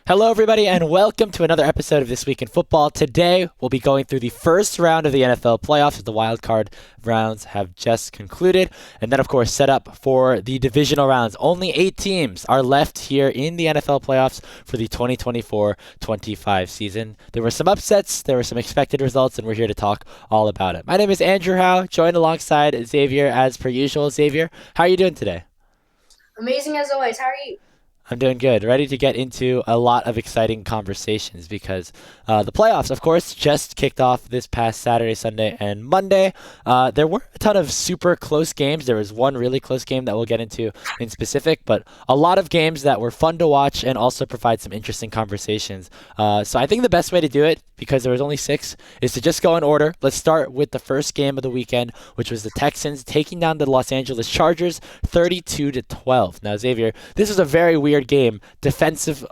Hello, everybody, and welcome to another episode of This Week in Football. Today, we'll be going through the first round of the NFL playoffs as the wild card rounds have just concluded. And then, of course, set up for the divisional rounds. Only 8 teams are left here in the NFL playoffs for the 2024-25 season. There were some upsets, there were some expected results, and we're here to talk all about it. My name is Andrew Howe, joined alongside Xavier as per usual. Xavier, how are you doing today? Amazing as always. How are you? I'm doing good. Ready to get into a lot of exciting conversations because the playoffs, of course, just kicked off this past Saturday, Sunday, and Monday. There were a ton of super close games. There was one really close game that we'll get into in specific, but a lot of games that were fun to watch and also provide some interesting conversations. So I think the best way to do it, because there was only 6, is to just go in order. Let's start with the first game of the weekend, which was the Texans taking down the Los Angeles Chargers 32-12. Now, Xavier, this was a very weird game, defensive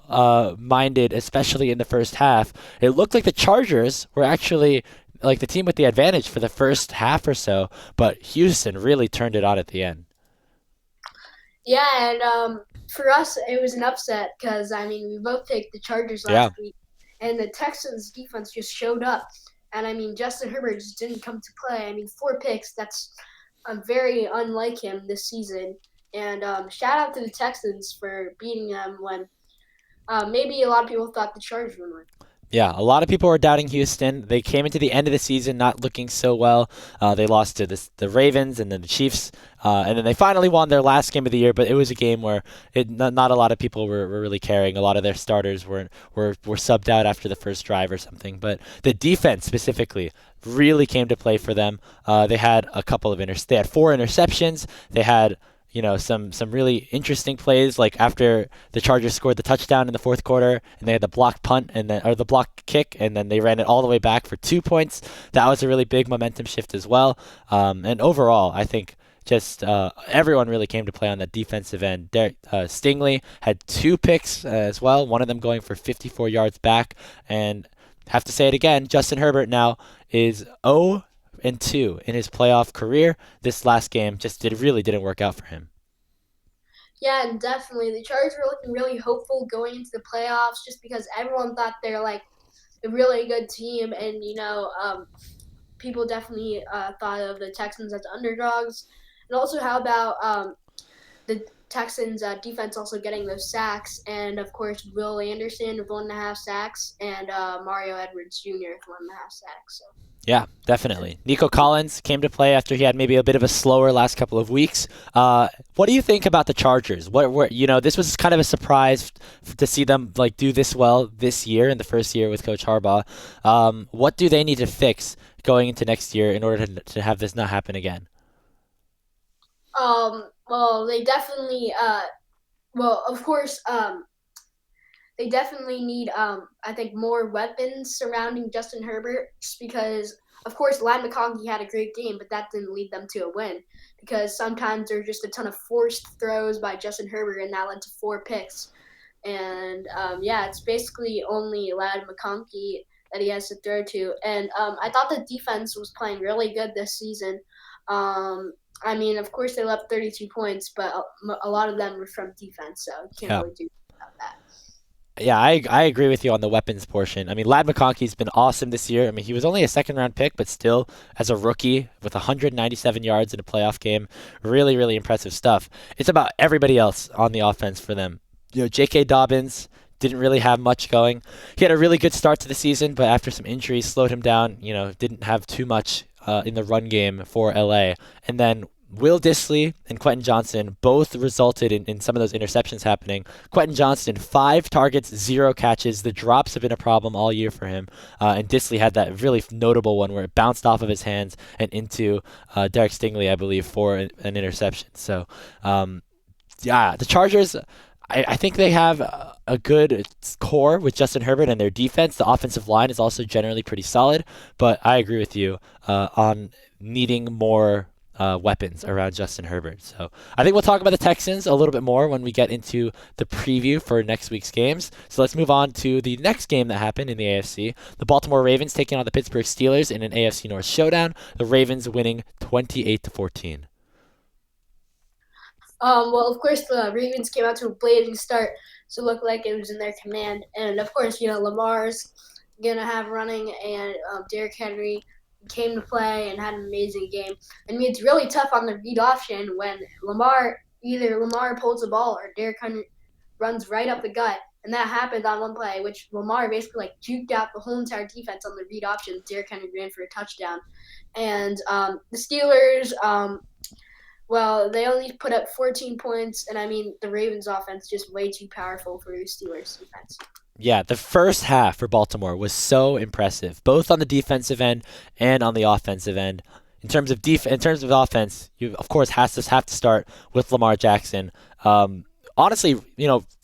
minded, especially in the first half. It looked like the Chargers were actually like the team with the advantage for the first half or so, but Houston really turned it on at the end. Yeah, and for us, it was an upset because, we both picked the Chargers Yeah. last week, and the Texans defense just showed up. And, Justin Herbert just didn't come to play. 4 picks, that's very unlike him this season. And shout out to the Texans for beating them when maybe a lot of people thought the Chargers would win. Yeah, a lot of people were doubting Houston. They came into the end of the season not looking so well. They lost to the Ravens and then the Chiefs, and then they finally won their last game of the year. But it was a game where not a lot of people were really caring. A lot of their starters were subbed out after the first drive or something. But the defense specifically really came to play for them. They had a couple of They had 4 interceptions. They had some really interesting plays, like after the Chargers scored the touchdown in the fourth quarter and they had the blocked punt or the blocked kick, and then they ran it all the way back for 2 points. That was a really big momentum shift as well. And overall, I think just everyone really came to play on that defensive end. Derek Stingley had 2 picks as well, one of them going for 54 yards back. And have to say it again, Justin Herbert now is 0-2 in his playoff career. This last game just really didn't work out for him. Yeah, and definitely. The Chargers were looking really hopeful going into the playoffs just because everyone thought they're like a really good team. And, people definitely thought of the Texans as underdogs. And also, how about the Texans defense also getting those sacks? And, of course, Will Anderson with 1.5 sacks and Mario Edwards Jr. with 1.5 sacks. So. Yeah, definitely. Nico Collins came to play after he had maybe a bit of a slower last couple of weeks. What do you think about the Chargers? This was kind of a surprise to see them do this well this year in the first year with Coach Harbaugh. What do they need to fix going into next year in order to have this not happen again? Well, they definitely, of course, they definitely need, I think, more weapons surrounding Justin Herbert just because, of course, Ladd McConkey had a great game, but that didn't lead them to a win because sometimes there's just a ton of forced throws by Justin Herbert, and that led to 4 picks. And, it's basically only Ladd McConkey that he has to throw to. And I thought the defense was playing really good this season. Of course, they left 32 points, but a lot of them were from defense, so you can't Yeah. really do about that. Yeah, I agree with you on the weapons portion. Ladd McConkey's been awesome this year. He was only a second-round pick, but still, as a rookie with 197 yards in a playoff game, really, really impressive stuff. It's about everybody else on the offense for them. J.K. Dobbins didn't really have much going. He had a really good start to the season, but after some injuries slowed him down. Didn't have too much in the run game for L.A. And then Will Dissly and Quentin Johnson both resulted in some of those interceptions happening. Quentin Johnson, 5 targets, 0 catches. The drops have been a problem all year for him. And Dissly had that really notable one where it bounced off of his hands and into Derek Stingley, I believe, for an interception. So, the Chargers, I think they have a good core with Justin Herbert and their defense. The offensive line is also generally pretty solid. But I agree with you on needing more weapons around Justin Herbert. So I think we'll talk about the Texans a little bit more when we get into the preview for next week's games. So let's move on to the next game that happened in the AFC. The Baltimore Ravens taking on the Pittsburgh Steelers in an AFC North showdown. The Ravens winning 28-14. Well, of course, the Ravens came out to a blazing start, so it looked like it was in their command. And of course, Lamar's gonna have running, and Derrick Henry came to play and had an amazing game. I mean, it's really tough on the read option when Lamar pulls the ball or Derrick Henry runs right up the gut. And that happened on one play, which Lamar basically like juked out the whole entire defense on the read option. Derrick Henry ran for a touchdown, and the Steelers, well, they only put up 14 points, and I mean the Ravens' offense just way too powerful for the Steelers' defense. Yeah, the first half for Baltimore was so impressive, both on the defensive end and on the offensive end. In terms of offense, you of course have to start with Lamar Jackson. Honestly,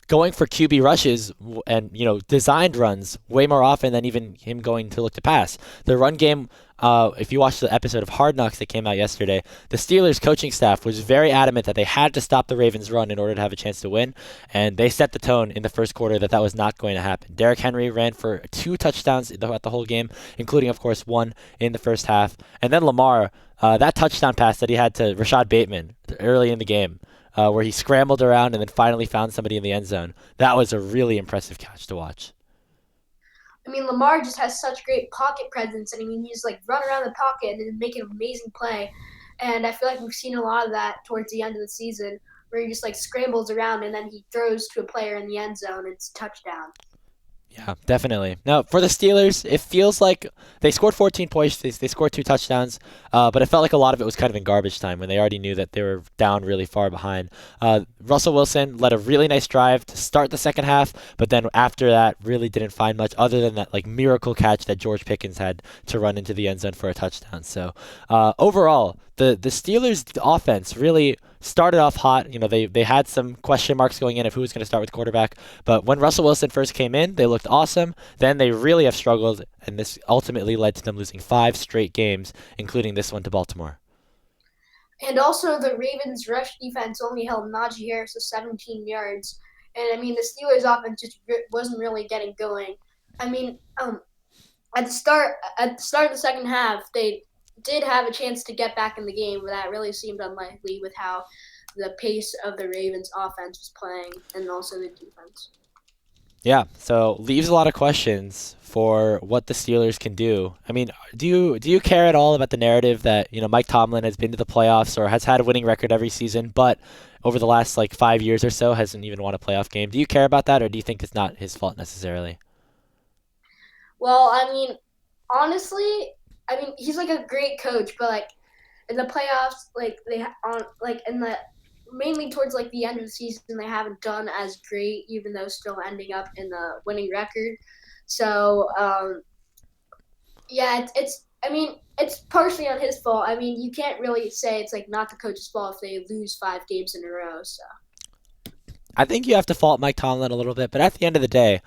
going for QB rushes and designed runs way more often than even him going to look to pass. The run game. If you watched the episode of Hard Knocks that came out yesterday, the Steelers coaching staff was very adamant that they had to stop the Ravens' run in order to have a chance to win, and they set the tone in the first quarter that that was not going to happen. Derrick Henry ran for 2 touchdowns throughout the whole game, including, of course, one in the first half. And then Lamar, that touchdown pass that he had to Rashad Bateman early in the game, where he scrambled around and then finally found somebody in the end zone. That was a really impressive catch to watch. I mean, Lamar just has such great pocket presence, and I mean, he just like run around the pocket and then make an amazing play. And I feel like we've seen a lot of that towards the end of the season, where he just like scrambles around and then he throws to a player in the end zone. And it's a touchdown. Yeah, definitely. Now, for the Steelers, it feels like they scored 14 points. They scored 2 touchdowns, but it felt like a lot of it was kind of in garbage time when they already knew that they were down really far behind. Russell Wilson led a really nice drive to start the second half, but then after that, really didn't find much other than that like miracle catch that George Pickens had to run into the end zone for a touchdown. So overall, the Steelers' offense really started off hot. They had some question marks going in of who was going to start with quarterback. But when Russell Wilson first came in, they looked awesome. Then they really have struggled, and this ultimately led to them losing 5 straight games, including this one to Baltimore. And also, the Ravens' rush defense only held Najee Harris to 17 yards. And I mean, the Steelers' offense just wasn't really getting going. I mean, at the start of the second half, they did have a chance to get back in the game, but that really seemed unlikely with how the pace of the Ravens' offense was playing and also the defense. Yeah, so leaves a lot of questions for what the Steelers can do. I mean, do you care at all about the narrative that Mike Tomlin has been to the playoffs or has had a winning record every season, but over the last like 5 years or so hasn't even won a playoff game? Do you care about that, or do you think it's not his fault necessarily? Well, I mean, honestly, I mean he's like a great coach, but like in the playoffs, like on like in the mainly towards like the end of the season, they haven't done as great, even though still ending up in the winning record. So yeah, it's I mean it's partially on his fault. I mean you can't really say it's like not the coach's fault if they lose 5 games in a row. So I think you have to fault Mike Tomlin a little bit, but at the end of the day,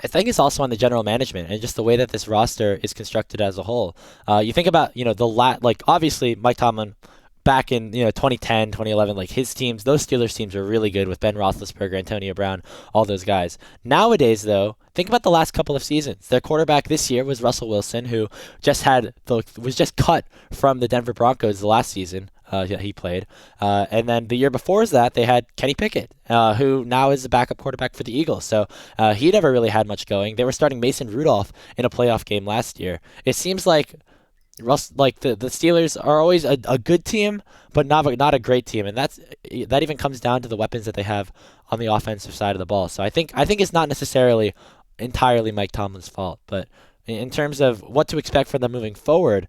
I think it's also on the general management and just the way that this roster is constructed as a whole. You think about, like obviously Mike Tomlin back in 2010, 2011, like his teams, those Steelers teams are really good with Ben Roethlisberger, Antonio Brown, all those guys. Nowadays, though, think about the last couple of seasons. Their quarterback this year was Russell Wilson, who was just cut from the Denver Broncos the last season. Yeah, he played, and then the year before that they had Kenny Pickett, who now is the backup quarterback for the Eagles. So he never really had much going. They were starting Mason Rudolph in a playoff game last year. It seems like the Steelers are always a good team, but not a great team, and that even comes down to the weapons that they have on the offensive side of the ball. So I think it's not necessarily entirely Mike Tomlin's fault, but in terms of what to expect from them moving forward,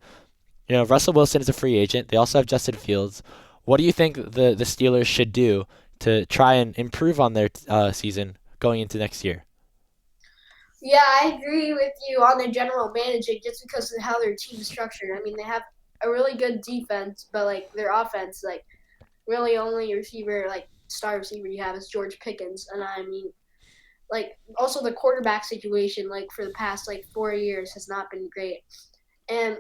Russell Wilson is a free agent. They also have Justin Fields. What do you think the Steelers should do to try and improve on their season going into next year? yeah, I agree with you on the general managing just because of how their team is structured. I mean they have a really good defense, but like their offense, like really only receiver like star receiver you have is George Pickens, and I mean like also the quarterback situation like for the past like 4 years has not been great. And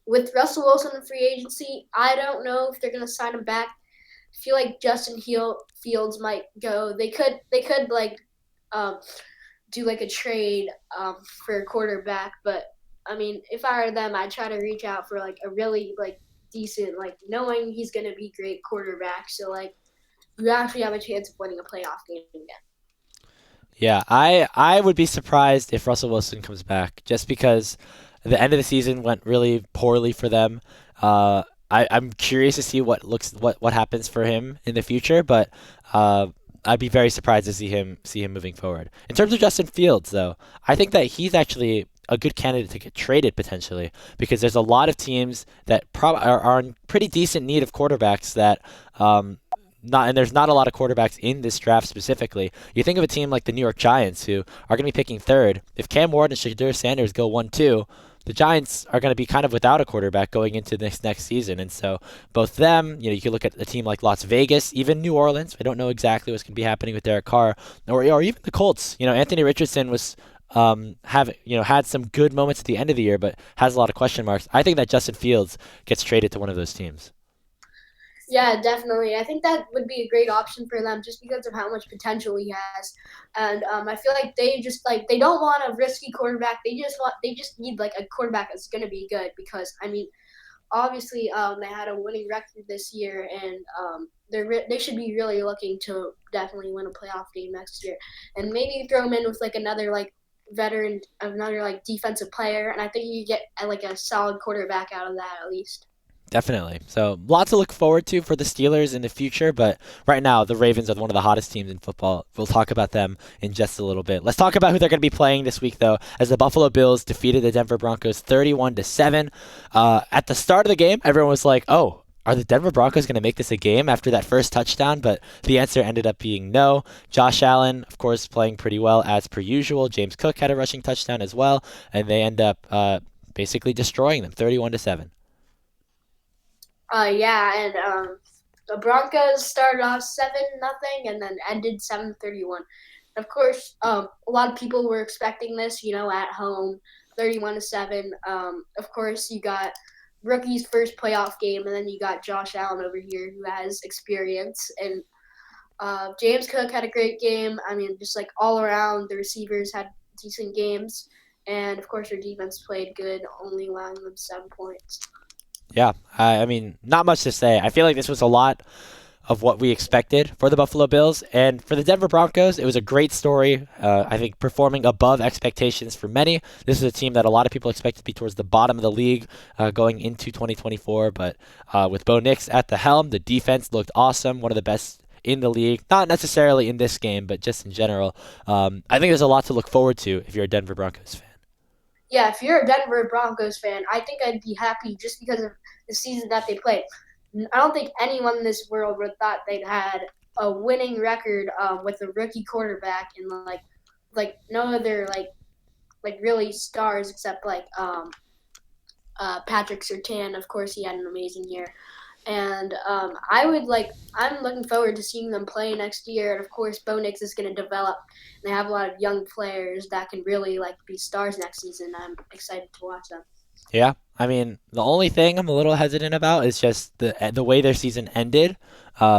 with Russell Wilson in free agency, I don't know if they're gonna sign him back. I feel like Fields might go. They could like um, do like a trade for a quarterback, but I mean if I were them, I'd try to reach out for like a really like decent like knowing he's gonna be great quarterback. So like you actually have a chance of winning a playoff game again. Yeah, I would be surprised if Russell Wilson comes back, just because the end of the season went really poorly for them. I'm curious to see what happens for him in the future, but uh, I'd be very surprised to see him moving forward. In terms of Justin Fields, though, I think that he's actually a good candidate to get traded potentially, because there's a lot of teams that are in pretty decent need of quarterbacks that not and there's not a lot of quarterbacks in this draft specifically. You think of a team like the New York Giants, who are going to be picking third. If Cam Ward and Shadur Sanders go 1-2, the Giants are going to be kind of without a quarterback going into this next season. And so both them, you could look at a team like Las Vegas, even New Orleans. I don't know exactly what's going to be happening with Derek Carr, or even the Colts. Anthony Richardson was had some good moments at the end of the year, but has a lot of question marks. I think that Justin Fields gets traded to one of those teams. Yeah, definitely. I think that would be a great option for them just because of how much potential he has. And I feel like they don't want a risky quarterback. They just need like a quarterback that's going to be good because I mean obviously they had a winning record this year and they should be really looking to definitely win a playoff game next year and maybe throw them in with like another like veteran, another like defensive player, and I think you get like a solid quarterback out of that at least. Definitely. So, lots to look forward to for the Steelers in the future, but right now, the Ravens are one of the hottest teams in football. We'll talk about them in just a little bit. Let's talk about who they're going to be playing this week, though, as the Buffalo Bills defeated the Denver Broncos 31-7. At the start of the game, everyone was like, oh, are the Denver Broncos going to make this a game after that first touchdown? But the answer ended up being no. Josh Allen, of course, playing pretty well as per usual. James Cook had a rushing touchdown as well, and they end up basically destroying them 31-7. Yeah, and the Broncos started off 7-0 and then ended 7-31. Of course, a lot of people were expecting this, at home, 31-7. Of course, you got rookie's first playoff game, and then you got Josh Allen over here who has experience, and James Cook had a great game. I mean, just like all around, the receivers had decent games, and of course, their defense played good, only allowing them 7 points. Yeah, I mean, not much to say. I feel like this was a lot of what we expected for the Buffalo Bills. And for the Denver Broncos, it was a great story. I think performing above expectations for many. This is a team that a lot of people expect to be towards the bottom of the league going into 2024. But with Bo Nix at the helm, the defense looked awesome, one of the best in the league. Not necessarily in this game, but just in general. I think there's a lot to look forward to if you're a Denver Broncos fan. Yeah, if you're a Denver Broncos fan, I think I'd be happy just because of the season that they played. I don't think anyone in this world would have thought they'd had a winning record with a rookie quarterback and like no other like really stars except like Patrick Surtain. Of course, he had an amazing year, and I'm looking forward to seeing them play next year. And of course, Bo Nix is going to develop. And they have a lot of young players that can really like be stars next season. I'm excited to watch them. Yeah, I mean, the only thing I'm a little hesitant about is just the way their season ended,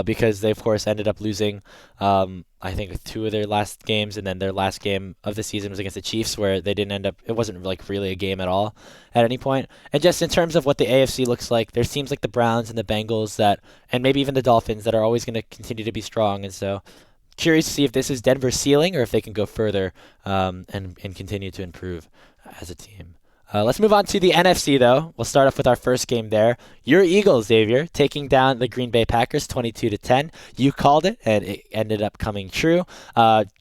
because they of course ended up losing, I think two of their last games, and then their last game of the season was against the Chiefs, where they didn't end up. It wasn't like really a game at all at any point. And just in terms of what the AFC looks like, there's teams like the Browns and the Bengals and maybe even the Dolphins that are always going to continue to be strong. And so, curious to see if this is Denver's ceiling or if they can go further and continue to improve as a team. Let's move on to the NFC, though. We'll start off with our first game there. Your Eagles, Xavier, taking down the Green Bay Packers 22-10. You called it, and it ended up coming true.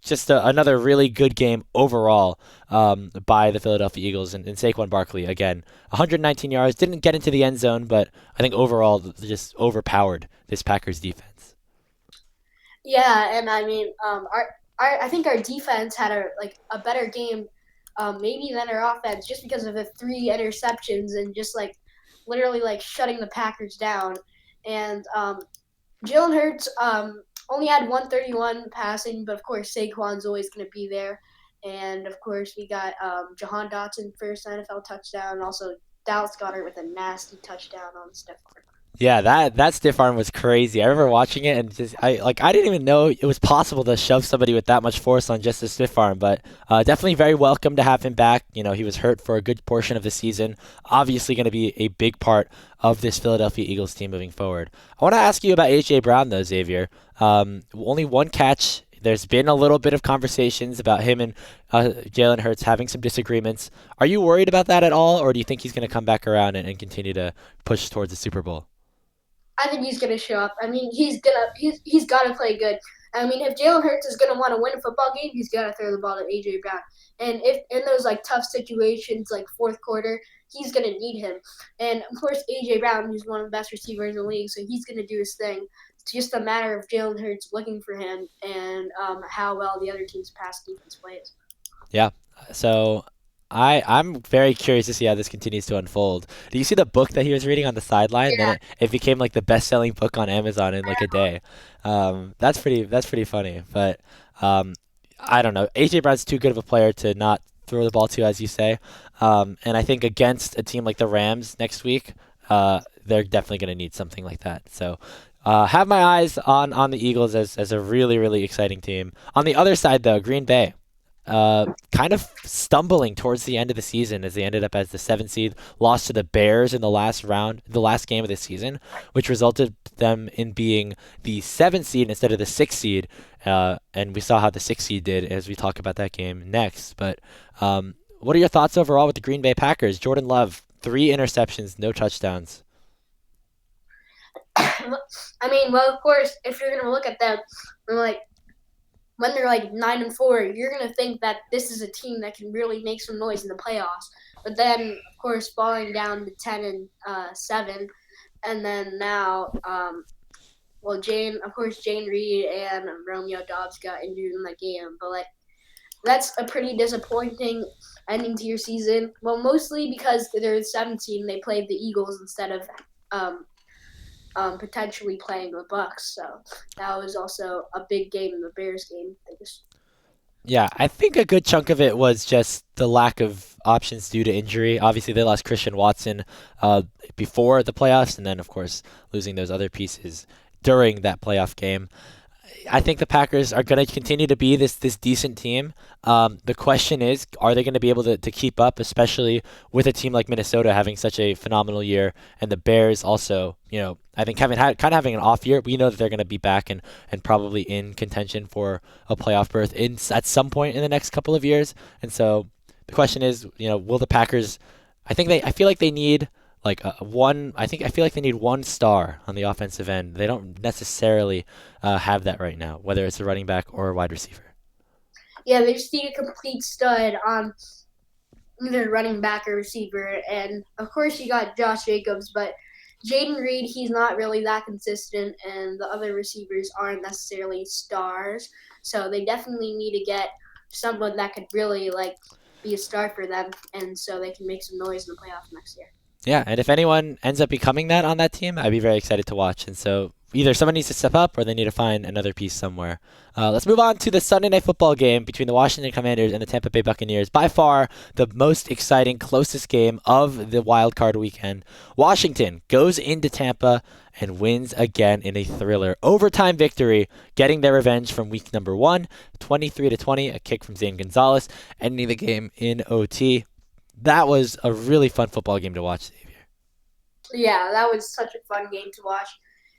Just another really good game overall by the Philadelphia Eagles and Saquon Barkley. Again, 119 yards. Didn't get into the end zone, but I think overall just overpowered this Packers defense. Yeah, and I mean, I think our defense had a better game, maybe than our offense, just because of the 3 interceptions and just like literally like shutting the Packers down. And Jalen Hurts only had 131 passing, but of course Saquon's always going to be there. And of course we got Jahan Dotson first NFL touchdown, and also Dallas Goddard with a nasty touchdown on Steph Curry. Yeah, that stiff arm was crazy. I remember watching it and just I didn't even know it was possible to shove somebody with that much force on just a stiff arm, but definitely very welcome to have him back. You know, he was hurt for a good portion of the season. Obviously going to be a big part of this Philadelphia Eagles team moving forward. I want to ask you about AJ Brown though, Xavier. Only one catch. There's been a little bit of conversations about him and Jalen Hurts having some disagreements. Are you worried about that at all, or do you think he's going to come back around and continue to push towards the Super Bowl? I think he's gonna show up. I mean, he's gotta play good. I mean, if Jalen Hurts is gonna want to win a football game, he's gotta throw the ball to AJ Brown. And if in those like tough situations, like fourth quarter, he's gonna need him. And of course, AJ Brown, who's one of the best receivers in the league, so he's gonna do his thing. It's just a matter of Jalen Hurts looking for him and how well the other team's pass defense plays. Yeah. So I'm very curious to see how this continues to unfold. Do you see the book that he was reading on the sideline? Then Yeah, it became like the best-selling book on Amazon in like a day. That's pretty funny. But um, I don't know. AJ Brown's too good of a player to not throw the ball to, as you say. And I think against a team like the Rams next week, they're definitely going to need something like that. So. Have my eyes on the Eagles as a really, really exciting team. On the other side, though, Green Bay kind of stumbling towards the end of the season as they ended up as the seventh seed, lost to the Bears in the last round, the last game of the season, which resulted them in being the seventh seed instead of the sixth seed. And we saw how the sixth seed did as we talk about that game next. But what are your thoughts overall with the Green Bay Packers? Jordan Love, 3 interceptions, no touchdowns. I mean, well, of course, if you're gonna look at them, we're like when they're like 9-4, you're gonna think that this is a team that can really make some noise in the playoffs. But then, of course, falling down to 10-7, and then now, well, Jane Reed and Romeo Dobbs got injured in that game. But like, that's a pretty disappointing ending to your season. Well, mostly because they're the 17, they played the Eagles instead of um, potentially playing the Bucks. So that was also a big game in the Bears game. They just Yeah, I think a good chunk of it was just the lack of options due to injury. Obviously, they lost Christian Watson uh, before the playoffs, and then, of course, losing those other pieces during that playoff game. I think the Packers are going to continue to be this decent team. The question is, are they going to be able to keep up, especially with a team like Minnesota having such a phenomenal year, and the Bears also, I think having an off year. We know that they're going to be back and probably in contention for a playoff berth at some point in the next couple of years. And so the question is, will the Packers? I feel like they need like one. I feel like they need one star on the offensive end. They don't necessarily have that right now, whether it's a running back or a wide receiver. yeah, they just need a complete stud on either running back or receiver. And of course, you got Josh Jacobs, but Jaden Reed, he's not really that consistent, and the other receivers aren't necessarily stars. So they definitely need to get someone that could really like be a star for them, and so they can make some noise in the playoffs next year. Yeah, and if anyone ends up becoming that on that team, I'd be very excited to watch. And so either someone needs to step up or they need to find another piece somewhere. Let's move on to the Sunday night football game between the Washington Commanders and the Tampa Bay Buccaneers. By far the most exciting, closest game of the wild card weekend. Washington goes into Tampa and wins again in a thriller overtime victory, getting their revenge from week number one, 23-20, a kick from Zane Gonzalez, ending the game in OT. That was a really fun football game to watch, Xavier. Yeah, that was such a fun game to watch.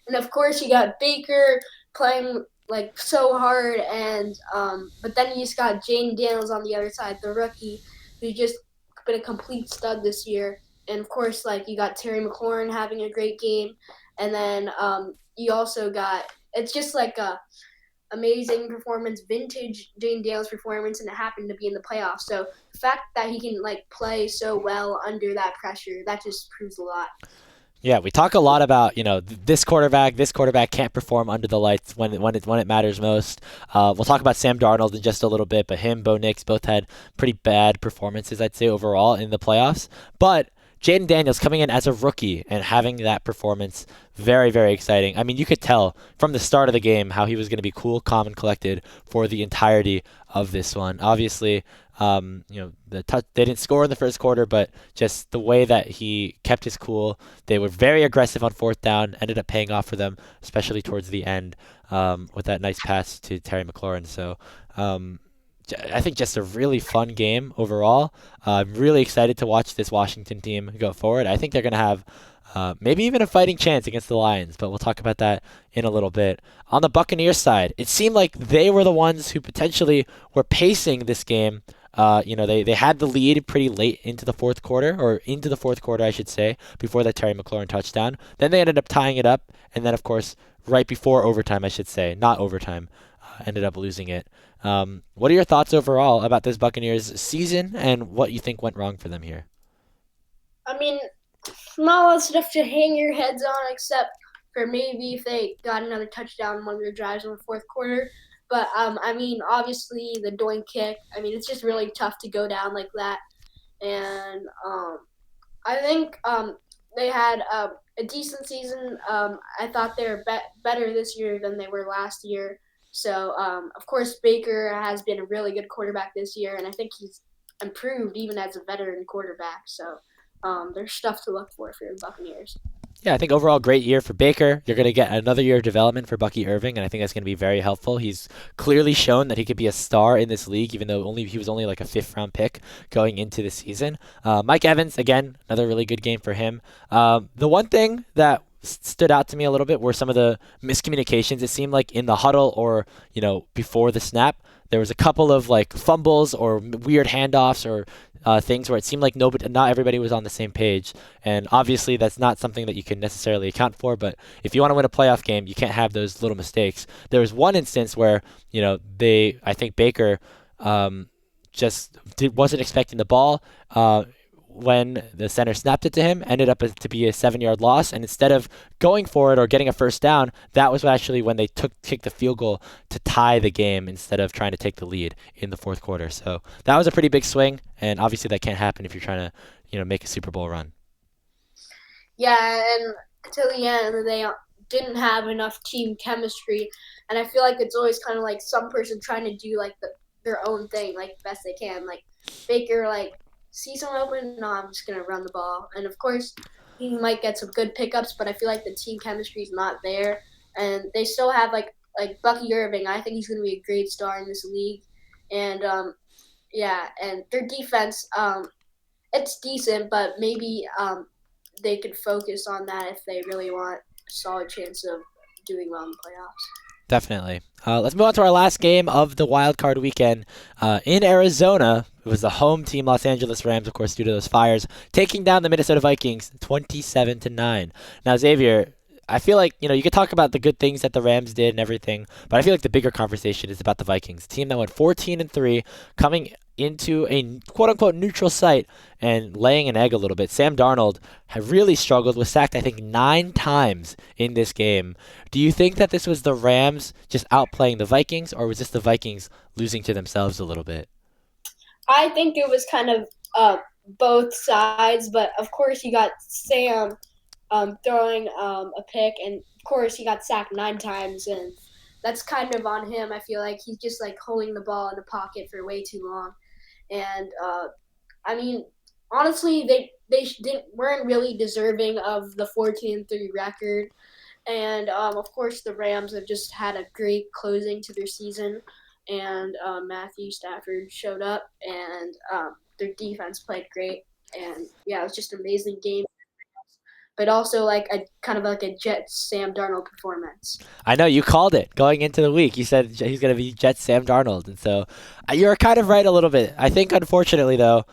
And of course, you got Baker playing like so hard, and but then you just got Jane Daniels on the other side, the rookie, who's just been a complete stud this year. And of course, like you got Terry McLaurin having a great game, and then you also got it's just like a amazing performance, vintage Jane Daniels performance, and it happened to be in the playoffs. So the fact that he can like play so well under that pressure, that just proves a lot. Yeah, we talk a lot about this quarterback can't perform under the lights when it matters most. We'll talk about Sam Darnold in just a little bit, but him, Bo Nix, both had pretty bad performances, I'd say overall in the playoffs. But Jaden Daniels coming in as a rookie and having that performance, very, very exciting. I mean, you could tell from the start of the game how he was going to be cool, calm, and collected for the entirety of this one. Obviously, they didn't score in the first quarter, but just the way that he kept his cool, they were very aggressive on fourth down, ended up paying off for them, especially towards the end with that nice pass to Terry McLaurin. So um, I think just a really fun game overall. I'm really excited to watch this Washington team go forward. I think they're going to have maybe even a fighting chance against the Lions, but we'll talk about that in a little bit. On the Buccaneers side, it seemed like they were the ones who potentially were pacing this game. They had the lead pretty late into the fourth quarter, or into the fourth quarter, I should say, before that Terry McLaurin touchdown. Then they ended up tying it up, and then, of course, right before overtime, I should say, not overtime, ended up losing it. What are your thoughts overall about this Buccaneers season and what you think went wrong for them here? I mean, not a lot of stuff to hang your heads on except for maybe if they got another touchdown in one of their drives in the fourth quarter. But I mean, obviously the doink kick. I mean, it's just really tough to go down like that. And I think they had a decent season. I thought they were better this year than they were last year. So of course Baker has been a really good quarterback this year, and I think he's improved even as a veteran quarterback. So there's stuff to look for the Buccaneers. Yeah, I think overall great year for Baker. You're going to get another year of development for Bucky Irving, and I think that's going to be very helpful. He's clearly shown that he could be a star in this league, even though he was only like a fifth round pick going into the season. Mike Evans, again, another really good game for him. The one thing that stood out to me a little bit were some of the miscommunications. It seemed like in the huddle or before the snap, there was a couple of like fumbles or weird handoffs or things where it seemed like not everybody was on the same page. And obviously, that's not something that you can necessarily account for. But if you want to win a playoff game, you can't have those little mistakes. There was one instance where I think Baker wasn't expecting the ball. When the center snapped it to him, ended up to be a 7-yard loss. And instead of going for it or getting a first down, that was actually when they kicked the field goal to tie the game instead of trying to take the lead in the fourth quarter. So that was a pretty big swing, and obviously that can't happen if you're trying to make a Super Bowl run. Yeah, and till the end, they didn't have enough team chemistry, and I feel like it's always kind of like some person trying to do like their own thing like best they can. Like Baker, like see someone open, no, I'm just gonna run the ball. And of course, he might get some good pickups, but I feel like the team chemistry is not there. And they still have like Bucky Irving. I think he's gonna be a great star in this league. And and their defense, it's decent, but maybe they could focus on that if they really want a solid chance of doing well in the playoffs. Definitely. Let's move on to our last game of the wild card weekend in Arizona. It was the home team, Los Angeles Rams, of course, due to those fires, taking down the Minnesota Vikings 27-9. Now, Xavier, I feel like you could talk about the good things that the Rams did and everything, but I feel like the bigger conversation is about the Vikings, a team that went 14-3, coming into a quote-unquote neutral site and laying an egg a little bit. Sam Darnold had really struggled, was sacked I think 9 times in this game. Do you think that this was the Rams just outplaying the Vikings, or was this the Vikings losing to themselves a little bit? I think it was kind of both sides, but of course you got Sam throwing a pick, and of course he got sacked 9 times, and that's kind of on him. I feel like he's just like holding the ball in the pocket for way too long. And I mean, honestly, they weren't really deserving of the 14-3 record. And of course, the Rams have just had a great closing to their season. And Matthew Stafford showed up, and their defense played great. And yeah, it was just an amazing game. But also like a kind of like a Jets Sam Darnold performance. I know you called it going into the week. You said he's going to be Jets Sam Darnold, and so you're kind of right a little bit. I think unfortunately though,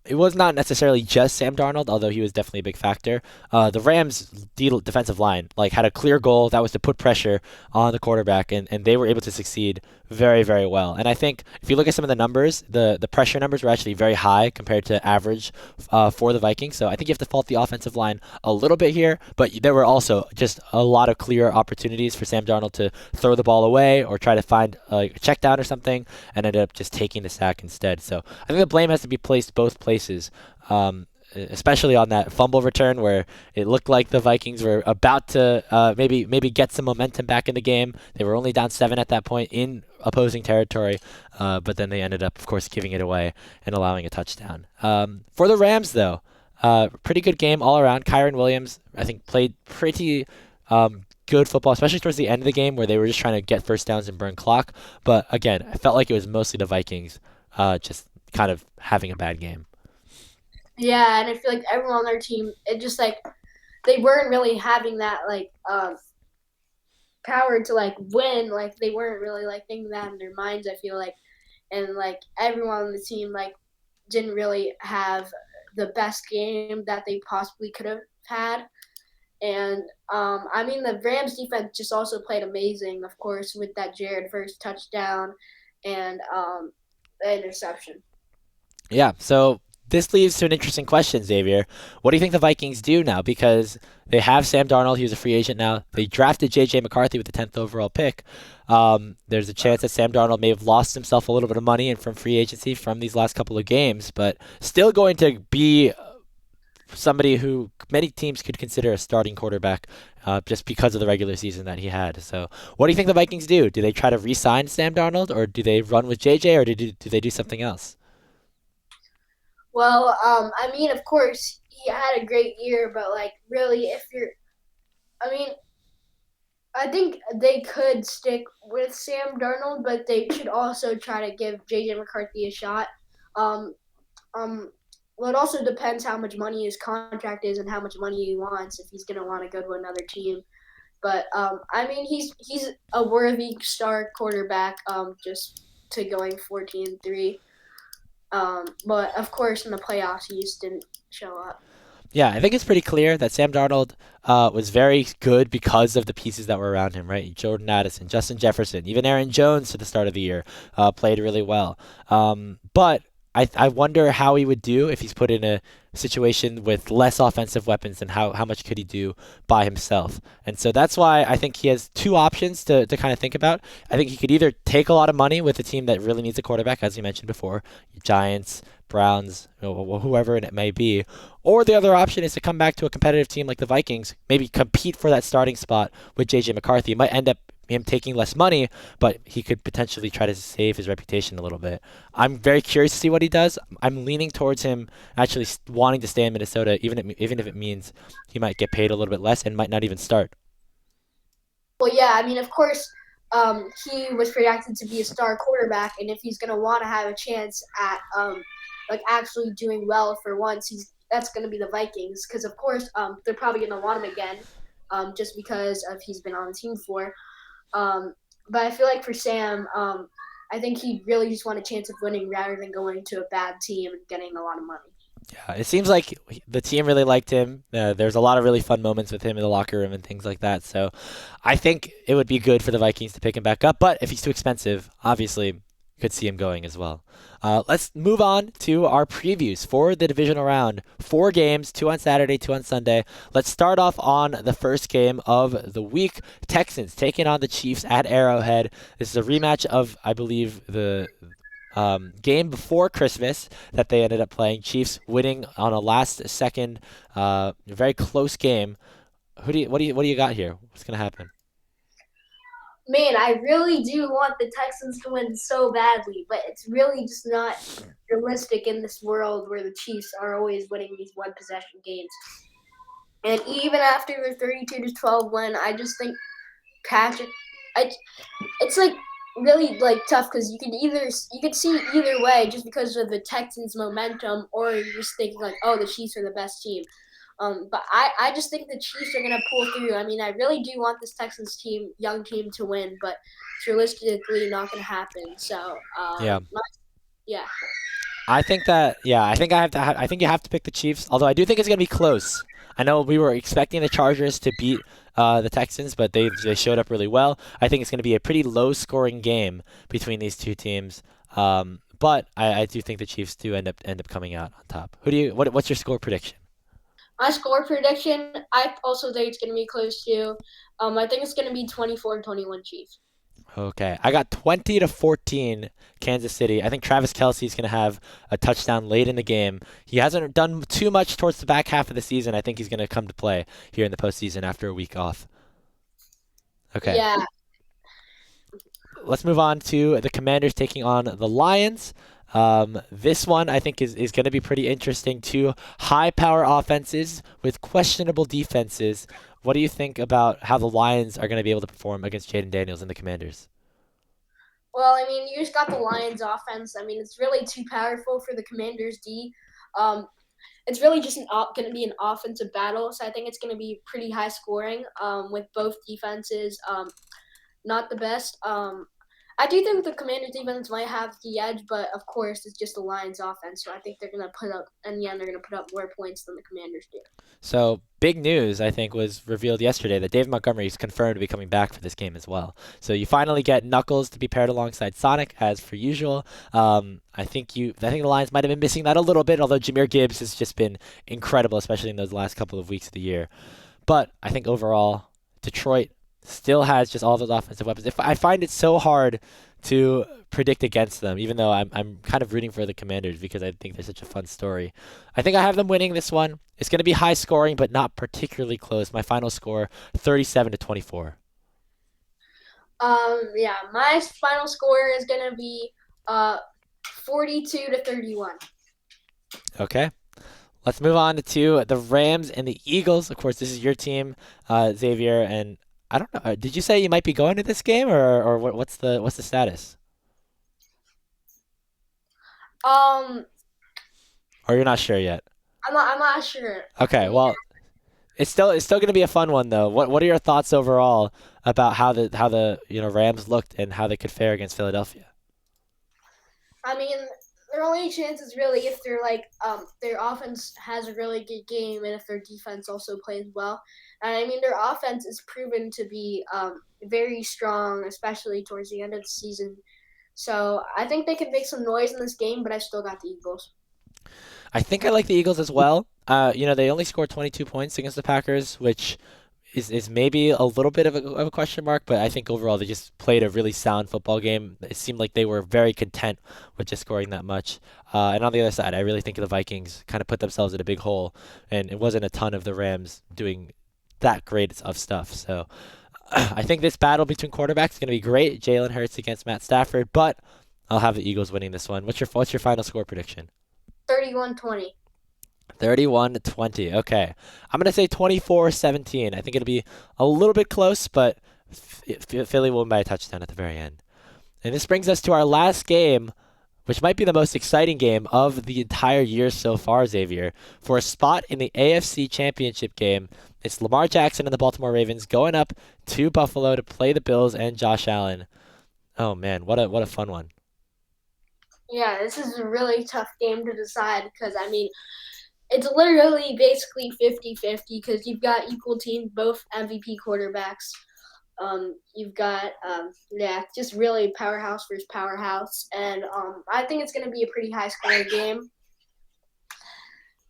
it was not necessarily just Sam Darnold, although he was definitely a big factor. The Rams' defensive line had a clear goal, that was to put pressure on the quarterback, and they were able to succeed very, very well. And I think if you look at some of the numbers, the pressure numbers were actually very high compared to average for the Vikings. So I think you have to fault the offensive line a little bit here, but there were also just a lot of clear opportunities for Sam Darnold to throw the ball away or try to find a check down or something, and ended up just taking the sack instead. So I think the blame has to be placed both places. especially on that fumble return where it looked like the Vikings were about to maybe get some momentum back in the game. They were only down 7 at that point in opposing territory, but then they ended up, of course, giving it away and allowing a touchdown. For the Rams, though, pretty good game all around. Kyron Williams, I think, played pretty good football, especially towards the end of the game where they were just trying to get first downs and burn clock. But again, I felt like it was mostly the Vikings just kind of having a bad game. Yeah, and I feel like everyone on their team, it just like they weren't really having that like power to like win. Like they weren't really like thinking that in their minds. I feel like, and like everyone on the team like didn't really have the best game that they possibly could have had. And I mean, the Rams defense just also played amazing, of course, with that Jared first touchdown and the interception. Yeah, so this leads to an interesting question, Xavier. What do you think the Vikings do now? Because they have Sam Darnold, he's a free agent now. They drafted J.J. McCarthy with the 10th overall pick. There's a chance that Sam Darnold may have lost himself a little bit of money and from free agency from these last couple of games, but still going to be somebody who many teams could consider a starting quarterback just because of the regular season that he had. So, what do you think the Vikings do? Do they try to re-sign Sam Darnold, or do they run with JJ, or do they do something else? Well, I mean, of course, he had a great year, but like, really, if you're, I mean, I think they could stick with Sam Darnold, but they should also try to give JJ McCarthy a shot. Um, um, well, it also depends how much money his contract is and how much money he wants if he's going to want to go to another team. But I mean, he's a worthy star quarterback. Just to going 14-3. But of course, in the playoffs, he just didn't show up. Yeah, I think it's pretty clear that Sam Darnold was very good because of the pieces that were around him, right? Jordan Addison, Justin Jefferson, even Aaron Jones to the start of the year played really well. But I wonder how he would do if he's put in a situation with less offensive weapons and how much could he do by himself. And so that's why I think he has two options to kind of think about. I think he could either take a lot of money with a team that really needs a quarterback, as you mentioned before, Giants, Browns, whoever it may be, or the other option is to come back to a competitive team like the Vikings, maybe compete for that starting spot with JJ McCarthy. It might end up him taking less money, but he could potentially try to save his reputation a little bit. I'm very curious to see what he does. I'm leaning towards him actually wanting to stay in Minnesota, even if it means he might get paid a little bit less and might not even start. Well, yeah, I mean, of course, he was projected to be a star quarterback, and if he's going to want to have a chance at like actually doing well for once, he's that's going to be the Vikings because, of course, they're probably going to want him again, just because of he's been on the team for. Um, but I feel like for Sam, I think he really just want a chance of winning rather than going to a bad team and getting a lot of money. Yeah, it seems like the team really liked him. There's a lot of really fun moments with him in the locker room and things like that. So I think it would be good for the Vikings to pick him back up. But if he's too expensive, obviously could see him going as well. Let's move on to our previews for the divisional round. 4 games, 2 on Saturday, 2 on Sunday. Let's start off on the first game of the week. Texans taking on the Chiefs at Arrowhead. This is a rematch of, I believe, the game before Christmas that they ended up playing. Chiefs winning on a last second, very close game. What do you got here? What's gonna happen? Man, I really do want the Texans to win so badly, but it's really just not realistic in this world where the Chiefs are always winning these one possession games. And even after the 32-12 win, I just think Patrick, I, it's like really like tough because you could see either way just because of the Texans' momentum, or you're just thinking like, oh, the Chiefs are the best team. But I just think the Chiefs are gonna pull through. I mean, I really do want this Texans team, young team, to win, but it's realistically not gonna happen. So, Yeah. yeah. I think I think you have to pick the Chiefs. Although I do think it's gonna be close. I know we were expecting the Chargers to beat the Texans, but they showed up really well. I think it's gonna be a pretty low scoring game between these two teams. But I do think the Chiefs do end up coming out on top. What's your score prediction? My score prediction, I also think it's gonna be close too. I think it's gonna be 24-21 Chiefs. Okay, I got 20-14 Kansas City. I think Travis Kelce's going to have a touchdown late in the game. He hasn't done too much towards the back half of the season. I think he's going to come to play here in the postseason after a week off. Okay, Yeah. let's move on to the Commanders taking on the Lions. This one I think is going to be pretty interesting. Two high power offenses with questionable defenses. What do you think about how the Lions are going to be able to perform against Jaden Daniels and the Commanders? Well, I mean, you just got the Lions offense. I mean, it's really too powerful for the Commanders D. Um, it's really just going to be an offensive battle. So I think it's going to be pretty high scoring with both defenses. Not the best. I do think the Commanders defense might have the edge, but of course it's just the Lions offense. So I think they're going to put up, in the end, they're going to put up more points than the Commanders do. So big news, I think, was revealed yesterday that David Montgomery is confirmed to be coming back for this game as well. So you finally get Knuckles to be paired alongside Sonic as per usual. I think the Lions might have been missing that a little bit, although Jahmyr Gibbs has just been incredible, especially in those last couple of weeks of the year. But I think overall, Detroit still has just all those offensive weapons. If I find it so hard to predict against them, even though I'm kind of rooting for the Commanders because I think they're such a fun story. I think I have them winning this one. It's going to be high scoring, but not particularly close. My final score, 37-24. Yeah, my final score is going to be 42-31. Okay. Let's move on to the Rams and the Eagles. Of course, this is your team, Xavier. And I don't know. Did you say you might be going to this game, or what's the status? Um, Or you're not sure yet? I'm not sure. Okay. Well, it's still going to be a fun one though. What are your thoughts overall about how the Rams looked and how they could fare against Philadelphia? I mean, their only chance is really if they're like their offense has a really good game and if their defense also plays well. And I mean, their offense is proven to be very strong, especially towards the end of the season. So I think they could make some noise in this game, but I still got the Eagles. I think I like the Eagles as well. They only scored 22 points against the Packers, which is maybe a little bit of a question mark, but I think overall they just played a really sound football game. It seemed like they were very content with just scoring that much. And on the other side, I really think the Vikings kind of put themselves in a big hole, and it wasn't a ton of the Rams doing that great of stuff. So I think this battle between quarterbacks is going to be great. Jalen Hurts against Matt Stafford, but I'll have the Eagles winning this one. What's your final score prediction? 31-20. 31-20. Okay. I'm going to say 24-17. I think it'll be a little bit close, but Philly will win by a touchdown at the very end. And this brings us to our last game, which might be the most exciting game of the entire year so far, Xavier. For a spot in the AFC Championship game, it's Lamar Jackson and the Baltimore Ravens going up to Buffalo to play the Bills and Josh Allen. Oh man, what a fun one. Yeah, this is a really tough game to decide because I mean it's literally basically 50-50 because you've got equal teams, both MVP quarterbacks. You've got yeah, just really powerhouse versus powerhouse, and I think it's going to be a pretty high scoring game.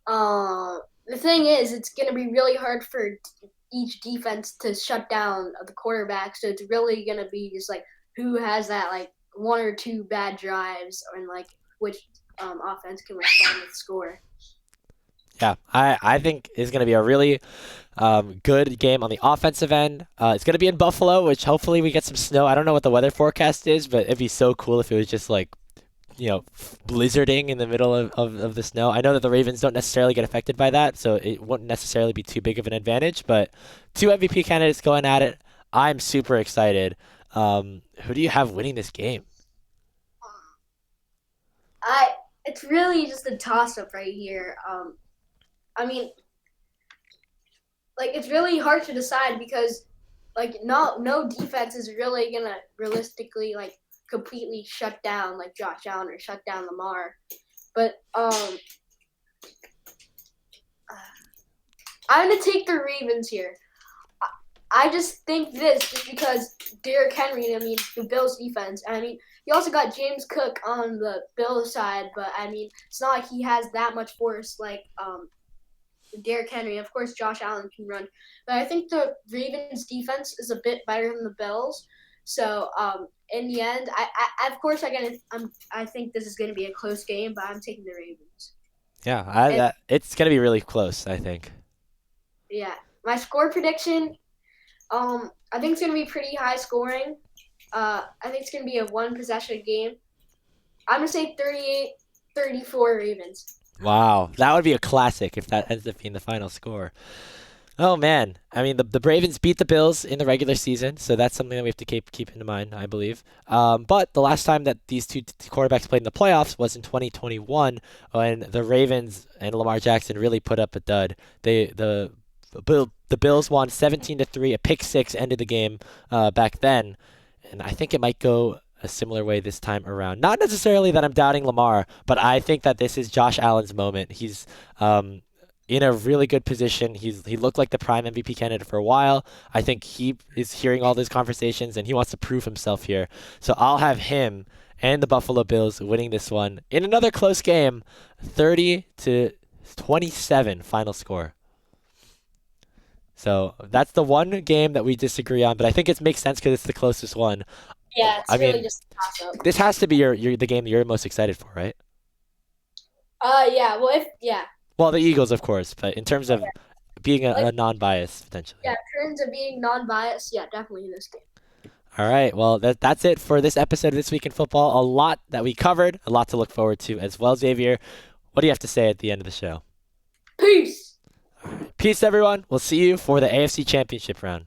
The thing is, it's going to be really hard for each defense to shut down the quarterback, so it's really going to be just like who has that like one or two bad drives, and like which offense can respond with score. Yeah, I think it's going to be a really good game on the offensive end. It's going to be in Buffalo, which hopefully we get some snow. I don't know what the weather forecast is, but it'd be so cool if it was just like, blizzarding in the middle of the snow. I know that the Ravens don't necessarily get affected by that, so it wouldn't necessarily be too big of an advantage, but two MVP candidates going at it. I'm super excited. Who do you have winning this game? I It's really just a toss up right here. I mean, like it's really hard to decide because like no defense is really gonna realistically like completely shut down like Josh Allen or shut down Lamar. But I'm gonna take the Ravens here. I just think this just because Derrick Henry, I mean, the Bills defense. I mean, you also got James Cook on the Bills side, but I mean, it's not like he has that much force like Derrick Henry. Of course, Josh Allen can run, but I think the Ravens defense is a bit better than the Bills. So in the end, I of course I think this is gonna be a close game, but I'm taking the Ravens. Yeah, And it's gonna be really close, I think. yeah, my score prediction. I think it's gonna be pretty high scoring. I think it's gonna be a one possession game. I'm gonna say 38-34 Ravens. Wow, that would be a classic if that ends up being the final score. Oh man, I mean the Ravens beat the Bills in the regular season, so that's something that we have to keep in mind, I believe. But the last time that these two quarterbacks played in the playoffs was in 2021 when the Ravens and Lamar Jackson really put up a dud. The Bills won 17-3, a pick six ended the game back then, and I think it might go a similar way this time around. Not necessarily that I'm doubting Lamar, but I think that this is Josh Allen's moment. He's in a really good position. He looked like the prime MVP candidate for a while. I think he is hearing all these conversations and he wants to prove himself here. So I'll have him and the Buffalo Bills winning this one in another close game, 30-27 final score. So that's the one game that we disagree on, but I think it makes sense because it's the closest one. Yeah, I it's really mean, just a toss up. this has to be the game you're most excited for, right? Yeah. Well, if yeah, Well, the Eagles, of course, but in terms of being like a non-bias potentially. yeah, in terms of being non-biased, yeah, definitely this game. All right. Well, that's it for this episode of This Week in Football. A lot that we covered, a lot to look forward to as well, Xavier. What do you have to say at the end of the show? Peace. Peace, everyone. We'll see you for the AFC Championship round.